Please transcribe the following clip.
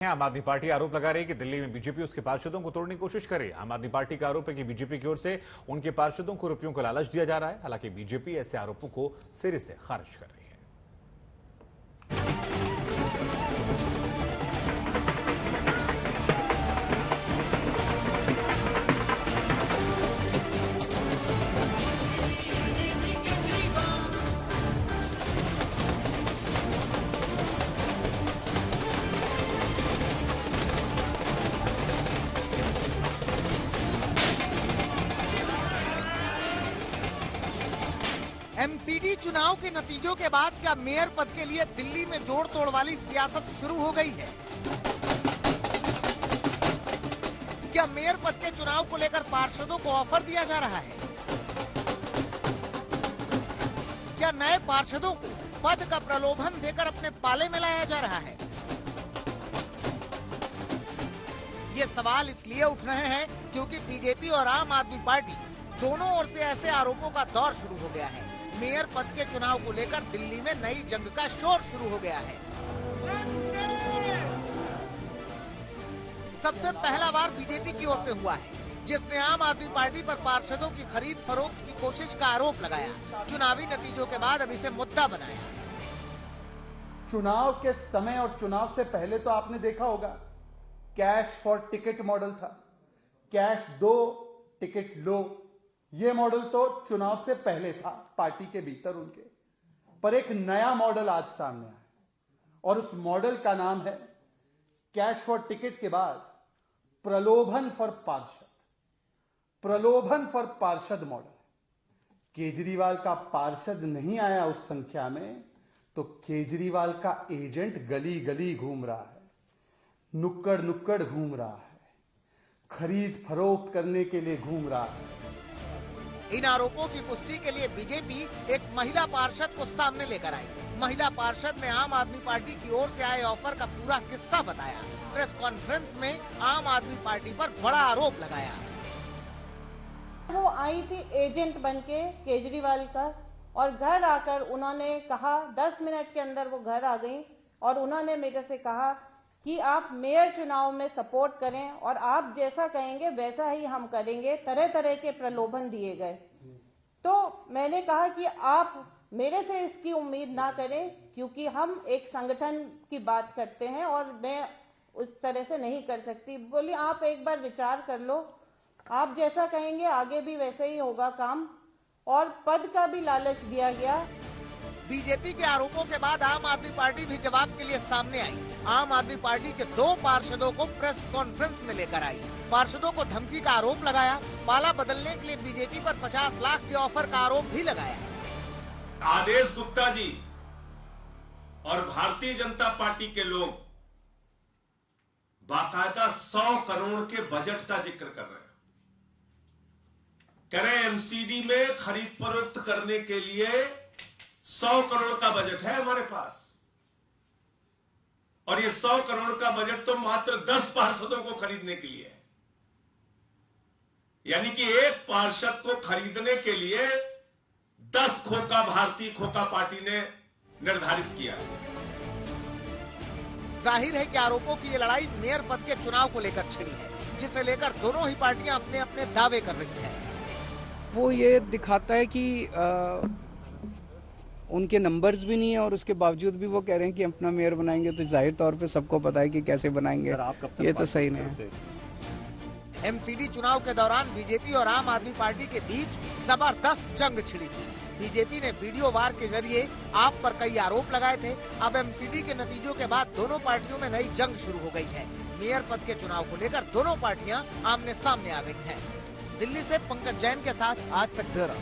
आम आदमी पार्टी आरोप लगा रही है कि दिल्ली में बीजेपी उसके पार्षदों को तोड़ने की कोशिश कर रही है। आम आदमी पार्टी का आरोप है कि बीजेपी की ओर से उनके पार्षदों को रुपयों का लालच दिया जा रहा है। हालांकि बीजेपी ऐसे आरोपों को सिरे से खारिज कर रही है। एमसीडी चुनाव के नतीजों के बाद क्या मेयर पद के लिए दिल्ली में जोड़ तोड़ वाली सियासत शुरू हो गई है? क्या मेयर पद के चुनाव को लेकर पार्षदों को ऑफर दिया जा रहा है? क्या नए पार्षदों को पद का प्रलोभन देकर अपने पाले में लाया जा रहा है? ये सवाल इसलिए उठ रहे हैं क्योंकि बीजेपी और आम आदमी पार्टी दोनों ओर से ऐसे आरोपों का दौर शुरू हो गया है। मेयर पद के चुनाव को लेकर दिल्ली में नई जंग का शोर शुरू हो गया है। सबसे पहला बार बीजेपी की ओर से हुआ है, जिसने आम आदमी पार्टी पर पार्षदों की खरीद फरोख्त की कोशिश का आरोप लगाया। चुनावी नतीजों के बाद अब इसे मुद्दा बनाया। चुनाव के समय और चुनाव से पहले तो आपने देखा होगा, कैश फॉर टिकट मॉडल था, कैश दो टिकट लो। ये मॉडल तो चुनाव से पहले था पार्टी के भीतर उनके, पर एक नया मॉडल आज सामने आया और उस मॉडल का नाम है कैश फॉर टिकट के बाद प्रलोभन फॉर पार्षद। प्रलोभन फॉर पार्षद मॉडल। केजरीवाल का पार्षद नहीं आया उस संख्या में, तो केजरीवाल का एजेंट गली गली घूम रहा है, नुक्कड़ नुक्कड़ घूम रहा है, खरीद फरोख्त करने के लिए घूम रहा है। इन आरोपों की पुष्टि के लिए बीजेपी एक महिला पार्षद को सामने लेकर आई। महिला पार्षद ने आम आदमी पार्टी की ओर से आए ऑफर का पूरा किस्सा बताया। प्रेस कॉन्फ्रेंस में आम आदमी पार्टी पर बड़ा आरोप लगाया। वो आई थी एजेंट बनके केजरीवाल का, और घर आकर उन्होंने कहा, 10 मिनट के अंदर वो घर आ गई और उन्होंने मेरे से कहा कि आप मेयर चुनाव में सपोर्ट करें और आप जैसा कहेंगे वैसा ही हम करेंगे। तरह तरह के प्रलोभन दिए गए। तो मैंने कहा कि आप मेरे से इसकी उम्मीद ना करें, क्योंकि हम एक संगठन की बात करते हैं और मैं उस तरह से नहीं कर सकती। बोली आप एक बार विचार कर लो, आप जैसा कहेंगे आगे भी वैसे ही होगा काम। और पद का भी लालच दिया गया। बीजेपी के आरोपों के बाद आम आदमी पार्टी भी जवाब के लिए सामने आई। आम आदमी पार्टी के 2 पार्षदों को प्रेस कॉन्फ्रेंस में लेकर आई। पार्षदों को धमकी का आरोप लगाया। पाला बदलने के लिए बीजेपी पर 50 लाख के ऑफर का आरोप भी लगाया। आदेश गुप्ता जी और भारतीय जनता पार्टी के लोग बाकायदा 100 करोड़ के बजट का जिक्र कर रहे हैं। कह रहे हैं एमसीडी में खरीद फरोख्त करने के लिए 100 करोड़ का बजट है हमारे पास, और ये 100 करोड़ का बजट तो मात्र 10 पार्षदों को खरीदने के लिए है। यानी कि एक पार्षद को खरीदने के लिए 10 खोखा भारतीय खोखा पार्टी ने निर्धारित किया। जाहिर है कि आरोपों की ये लड़ाई मेयर पद के चुनाव को लेकर छिड़ी है, जिसे लेकर दोनों ही पार्टियां अपने अपने दावे कर रही हैं। वो ये दिखाता है कि उनके नंबर्स भी नहीं है और उसके बावजूद भी वो कह रहे हैं कि अपना मेयर बनाएंगे। तो जाहिर तौर पे सबको पता है कि कैसे बनाएंगे। ये तो सही नहीं है। एमसीडी चुनाव के दौरान बीजेपी और आम आदमी पार्टी के बीच जबरदस्त जंग छिड़ी थी। बीजेपी ने वीडियो वार के जरिए आप पर कई आरोप लगाए थे। अब एमसीडी के नतीजों के बाद दोनों पार्टियों में नई जंग शुरू हो गई है। मेयर पद के चुनाव को लेकर दोनों पार्टियां आमने सामने आ गई हैं। दिल्ली से पंकज जैन के साथ आज तक ब्यूरो।